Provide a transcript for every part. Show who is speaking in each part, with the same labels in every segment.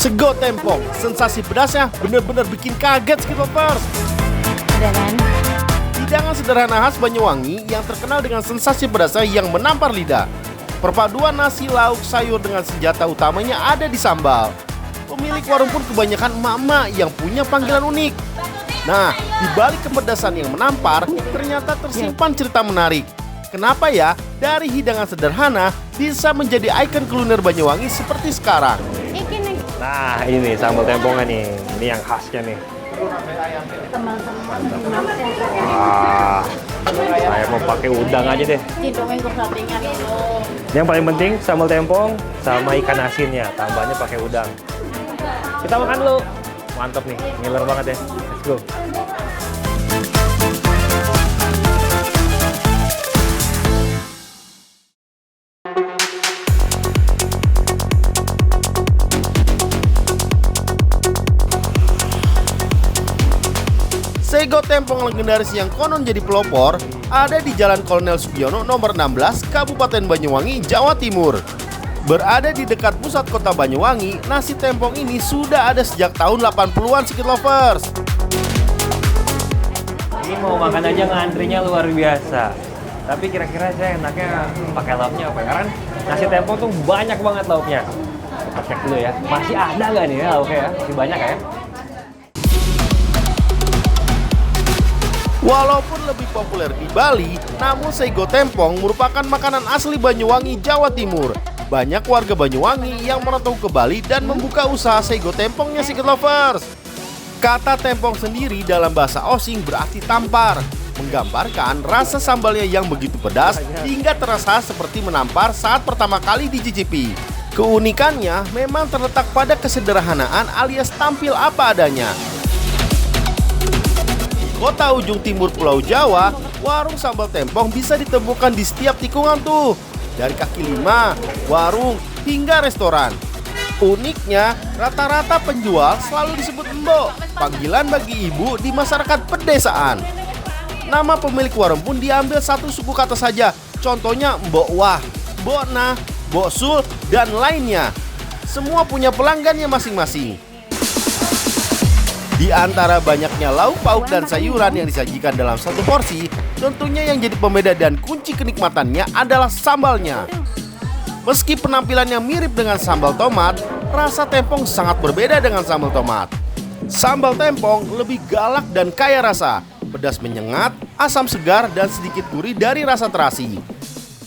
Speaker 1: Sego tempong, sensasi pedasnya bener-bener bikin kaget Skit Lovers. Hidangan sederhana khas Banyuwangi yang terkenal dengan sensasi pedasnya yang menampar lidah. Perpaduan nasi, lauk, sayur dengan senjata utamanya ada di sambal. Pemilik warung pun kebanyakan emak-emak yang punya panggilan unik. Nah, di balik kepedasan yang menampar, ternyata tersimpan cerita menarik. Kenapa ya dari hidangan sederhana bisa menjadi ikon kuliner Banyuwangi seperti sekarang?
Speaker 2: Nah, ini nih sambal tempongnya nih. Ini yang khasnya nih. Wah, saya mau pakai udang aja deh. Yang paling penting sambal tempong sama ikan asinnya, tambahnya pakai udang. Kita makan dulu. Mantap nih, ngiler banget ya. Let's go.
Speaker 1: Sego tempong legendaris yang konon jadi pelopor ada di Jalan Kolonel Sugiono nomor 16, Kabupaten Banyuwangi, Jawa Timur. Berada di dekat pusat kota Banyuwangi, nasi tempong ini sudah ada sejak tahun 80-an Skit Lovers.
Speaker 2: Ini mau makan aja ngantrinya luar biasa. Tapi kira-kira saya enaknya pakai lauknya apa ya? Karena nasi tempong tuh banyak banget lauknya. Kita cek dulu ya. Masih ada nggak nih ya lauknya ya? Masih banyak ya?
Speaker 1: Walaupun lebih populer di Bali, namun sego tempong merupakan makanan asli Banyuwangi, Jawa Timur. Banyak warga Banyuwangi yang merantau ke Bali dan membuka usaha sego tempongnya Skit Lovers. Kata tempong sendiri dalam bahasa Osing berarti tampar, menggambarkan rasa sambalnya yang begitu pedas hingga terasa seperti menampar saat pertama kali dicicipi. Keunikannya memang terletak pada kesederhanaan alias tampil apa adanya. Kota ujung timur Pulau Jawa, warung sambal tempong bisa ditemukan di setiap tikungan tuh. Dari kaki lima, warung, hingga restoran. Uniknya, rata-rata penjual selalu disebut Mbok, panggilan bagi ibu di masyarakat pedesaan. Nama pemilik warung pun diambil satu suku kata saja, contohnya Mbok Wah, Mbok Nah, Mbok Sul, dan lainnya. Semua punya pelanggannya masing-masing. Di antara banyaknya lauk pauk dan sayuran yang disajikan dalam satu porsi, tentunya yang jadi pembeda dan kunci kenikmatannya adalah sambalnya. Meski penampilannya mirip dengan sambal tomat, rasa tempong sangat berbeda dengan sambal tomat. Sambal tempong lebih galak dan kaya rasa, pedas menyengat, asam segar, dan sedikit gurih dari rasa terasi.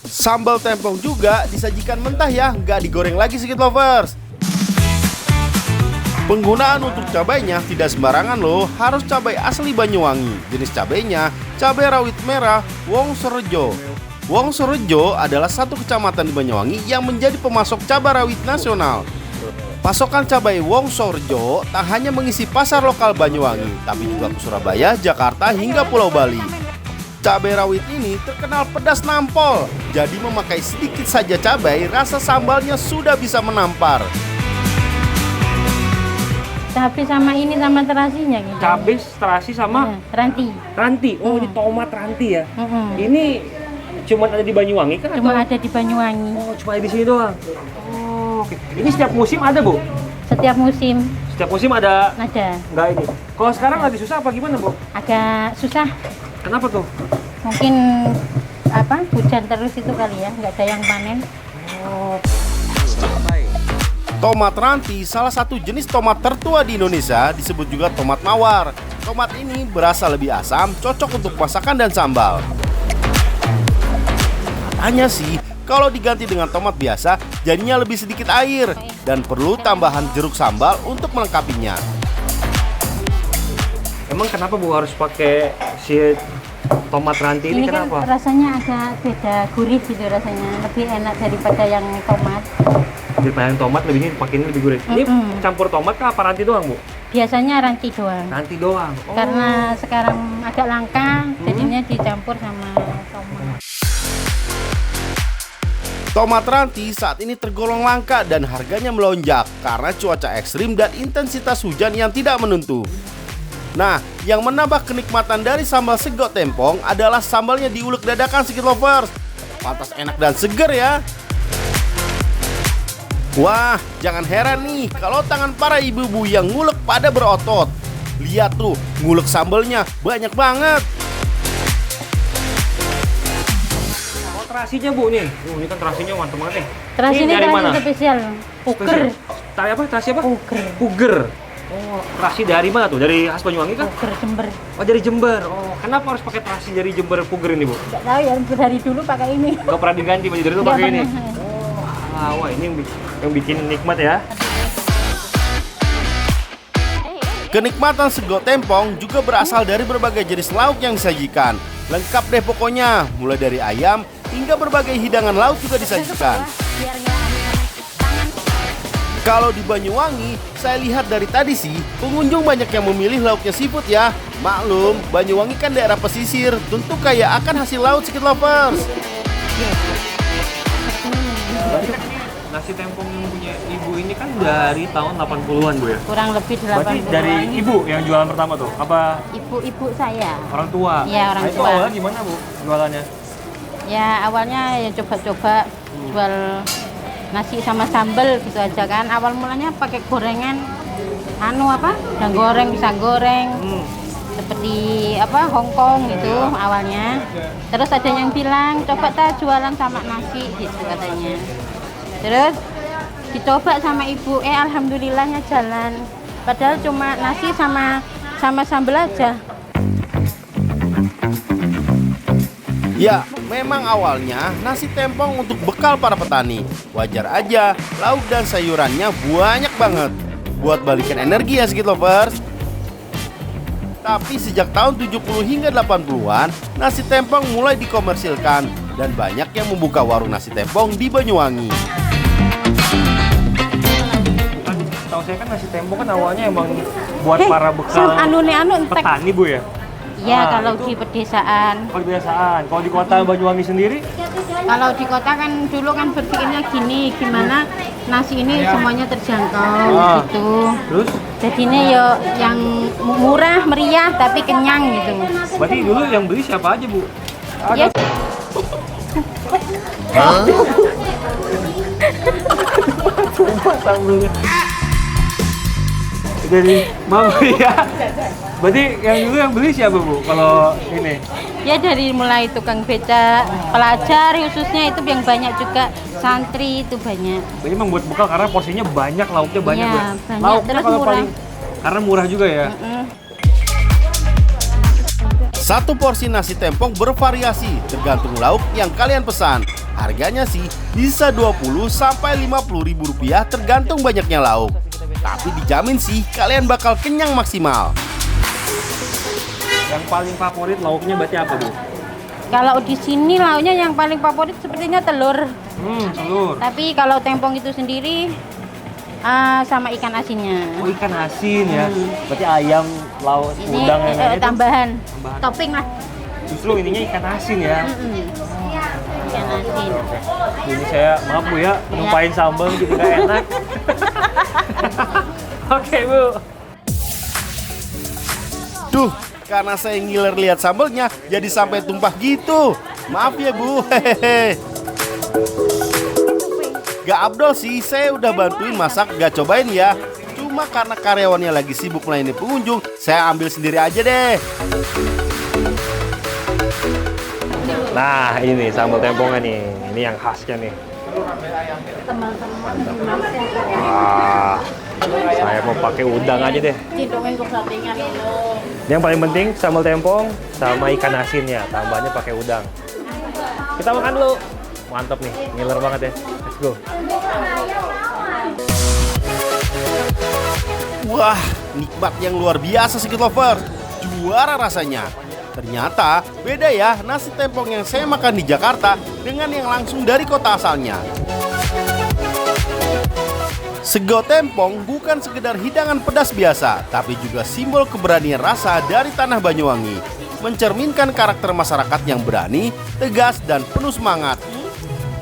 Speaker 1: Sambal tempong juga disajikan mentah ya, nggak digoreng lagi Skit Lovers. Penggunaan untuk cabainya tidak sembarangan loh, harus cabai asli Banyuwangi. Jenis cabainya, cabai rawit merah Wongsorejo. Wongsorejo adalah satu kecamatan di Banyuwangi yang menjadi pemasok cabai rawit nasional. Pasokan cabai Wongsorejo tak hanya mengisi pasar lokal Banyuwangi, tapi juga ke Surabaya, Jakarta, hingga Pulau Bali. Cabai rawit ini terkenal pedas nampol, jadi memakai sedikit saja cabai, rasa sambalnya sudah bisa menampar.
Speaker 3: Cabai sama ini sama terasinya gitu.
Speaker 2: Cabai, terasi sama
Speaker 3: ranti.
Speaker 2: ranti. Oh, ini tomat ranti ya. Ini cuma ada di Banyuwangi kan?
Speaker 3: Cuma ada di Banyuwangi.
Speaker 2: Oh, cuma ada di sini doang. Oh, oke. Ini setiap musim ada, Bu?
Speaker 3: Setiap musim
Speaker 2: Setiap musim ada?
Speaker 3: ada.
Speaker 2: Enggak ini. Kalau sekarang lagi susah apa gimana, Bu?
Speaker 3: Agak susah.
Speaker 2: Kenapa tuh?
Speaker 3: Mungkin hujan terus itu kali ya, nggak ada yang panen.
Speaker 2: Oh.
Speaker 1: Tomat ranti salah satu jenis tomat tertua di Indonesia, disebut juga tomat mawar. Tomat ini berasa lebih asam, cocok untuk masakan dan sambal. Katanya sih, kalau diganti dengan tomat biasa, jadinya lebih sedikit air dan perlu tambahan jeruk sambal untuk melengkapinya.
Speaker 2: Emang kenapa Bu harus pakai si tomat ranti ini
Speaker 3: Kan
Speaker 2: kenapa?
Speaker 3: rasanya agak beda, gurih gitu rasanya, lebih enak daripada yang tomat.
Speaker 2: Daripada yang tomat lebih ini pakai ini lebih gurih. Ini campur tomat kah apa ranti doang, Bu?
Speaker 3: Biasanya ranti doang.
Speaker 2: Ranti doang. Oh.
Speaker 3: Karena sekarang agak langka, jadinya dicampur sama tomat.
Speaker 1: Tomat ranti saat ini tergolong langka dan harganya melonjak karena cuaca ekstrim dan intensitas hujan yang tidak menentu. Nah, yang menambah kenikmatan dari sambal sego tempong adalah sambalnya diulek dadakan Skit Lovers. Pantas enak dan seger ya. Wah, jangan heran nih kalau tangan para ibu-ibu yang ngulek pada berotot. Lihat tuh, ngulek sambelnya banyak banget.
Speaker 2: Oh, terasinya Bu nih. Ini kan terasinya mantep banget nih.
Speaker 3: Terasi ini
Speaker 2: dari mana?
Speaker 3: terasi spesial. Uger.
Speaker 2: Tari apa? Terasi apa?
Speaker 3: Uger.
Speaker 2: Puger. Oh, terasi dari mana tuh? Dari khas Banyuwangi kan?
Speaker 3: Uger Jember.
Speaker 2: Oh, dari Jember. Oh, kenapa harus pakai terasi dari Jember Puger ini, Bu?
Speaker 3: Nggak tahu ya, dari dulu pakai ini.
Speaker 2: Gak pernah diganti, dari dulu
Speaker 3: Nggak
Speaker 2: pakai ini.
Speaker 3: pernah.
Speaker 2: Wah, ini yang bikin nikmat ya.
Speaker 1: Kenikmatan sego tempong juga berasal dari berbagai jenis lauk yang disajikan. Lengkap deh pokoknya, mulai dari ayam hingga berbagai hidangan laut juga disajikan. Kalau di Banyuwangi, saya lihat dari tadi sih, pengunjung banyak yang memilih lauknya seafood ya. Maklum, Banyuwangi kan daerah pesisir, tentu kaya akan hasil laut Skit Lovers.
Speaker 2: Nasi tempong yang punya ibu ini kan dari tahun 80-an, Bu ya?
Speaker 3: Kurang lebih 80.
Speaker 2: Berarti dari ibu yang jualan pertama tuh? Apa
Speaker 3: Ibu-ibu saya.
Speaker 2: orang tua?
Speaker 3: Iya, orang
Speaker 2: Nah, itu
Speaker 3: tua.
Speaker 2: awalnya gimana, Bu, jualannya?
Speaker 3: Ya awalnya ya coba-coba jual nasi sama sambal gitu aja kan. Awal mulanya pakai gorengan, udang goreng, pisang goreng, seperti Hongkong gitu awalnya. Terus ada yang bilang coba ta jualan sama nasi gitu katanya. Terus dicoba sama ibu, alhamdulillahnya jalan. Padahal cuma nasi sama sambal aja.
Speaker 1: Ya, memang awalnya nasi tempong untuk bekal para petani. Wajar aja, lauk dan sayurannya banyak banget. Buat balikin energi ya Skit Lovers. Tapi sejak tahun 70 hingga 80-an, nasi tempong mulai dikomersilkan dan banyak yang membuka warung nasi tempong di Banyuwangi.
Speaker 2: Tahu saya kan nasi tempong kan awalnya emang buat para bekal
Speaker 3: entek.
Speaker 2: petani, Bu ya?
Speaker 3: Ya kalau
Speaker 2: itu
Speaker 3: di pedesaan.
Speaker 2: kalau kebiasaan. Kalau di kota Banyuwangi sendiri,
Speaker 3: Kalau di kota kan dulu kan berpikirnya gini, gimana nasi ini semuanya terjangkau gitu.
Speaker 2: terus
Speaker 3: Jadinya yo yang murah, meriah tapi kenyang gitu.
Speaker 2: berarti dulu yang beli siapa aja, Bu?
Speaker 3: Ya,
Speaker 2: Sambelnya. Jadi Mama ya. Berarti yang dulu yang beli siapa, Bu? Kalau ini?
Speaker 3: ya dari mulai tukang beca, pelajar khususnya itu yang banyak juga, santri itu banyak.
Speaker 2: Ini memang buat bekal karena porsinya banyak, lauknya banyak,
Speaker 3: Iya,
Speaker 2: Bu.
Speaker 3: banyak.
Speaker 2: Lauknya
Speaker 3: Terus
Speaker 2: kalau
Speaker 3: murah.
Speaker 2: paling karena murah juga ya.
Speaker 1: Satu porsi nasi tempong bervariasi tergantung lauk yang kalian pesan. Harganya sih bisa 20 sampai 50 ribu rupiah tergantung banyaknya lauk. Tapi dijamin sih kalian bakal kenyang maksimal.
Speaker 2: Yang paling favorit lauknya berarti apa, Bu?
Speaker 3: Kalau di sini lauknya yang paling favorit sepertinya telur.
Speaker 2: Telur.
Speaker 3: Tapi kalau tempong itu sendiri sama ikan asinnya.
Speaker 2: Oh, ikan asin ya. Berarti ayam, lauk,
Speaker 3: Ini
Speaker 2: udang yang lain itu
Speaker 3: tambahan,
Speaker 2: tambahan.
Speaker 3: topping lah.
Speaker 2: Justru ininya ikan asin ya.
Speaker 3: Ikan asin.
Speaker 2: Ini saya maaf, Bu ya, numpain sambal gitu nggak enak. Oke, Bu.
Speaker 1: Duh, karena saya ngiler lihat sambelnya jadi sampai tumpah gitu. Maaf ya Bu. Hehehe. Gak abdol sih, saya udah bantuin masak, gak cobain ya. Cuma karena karyawannya lagi sibuk melayani pengunjung, saya ambil sendiri aja deh.
Speaker 2: Nah, ini sambal tempongnya nih. Ini yang khasnya nih. Wah, saya mau pakai udang aja deh. Yang paling penting sambal tempong sama ikan asinnya, tambahnya pakai udang. Kita makan dulu. Mantap nih, ngiler banget ya. Let's go.
Speaker 1: Wah, nikmat yang luar biasa Skit Lovers. Juara rasanya. Ternyata beda ya nasi tempong yang saya makan di Jakarta dengan yang langsung dari kota asalnya. Sego tempong bukan sekedar hidangan pedas biasa, tapi juga simbol keberanian rasa dari tanah Banyuwangi. Mencerminkan karakter masyarakat yang berani, tegas, dan penuh semangat.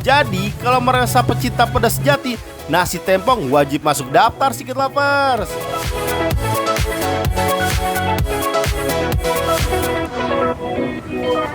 Speaker 1: Jadi, kalau merasa pecinta pedas sejati, nasi tempong wajib masuk daftar Skit Lovers.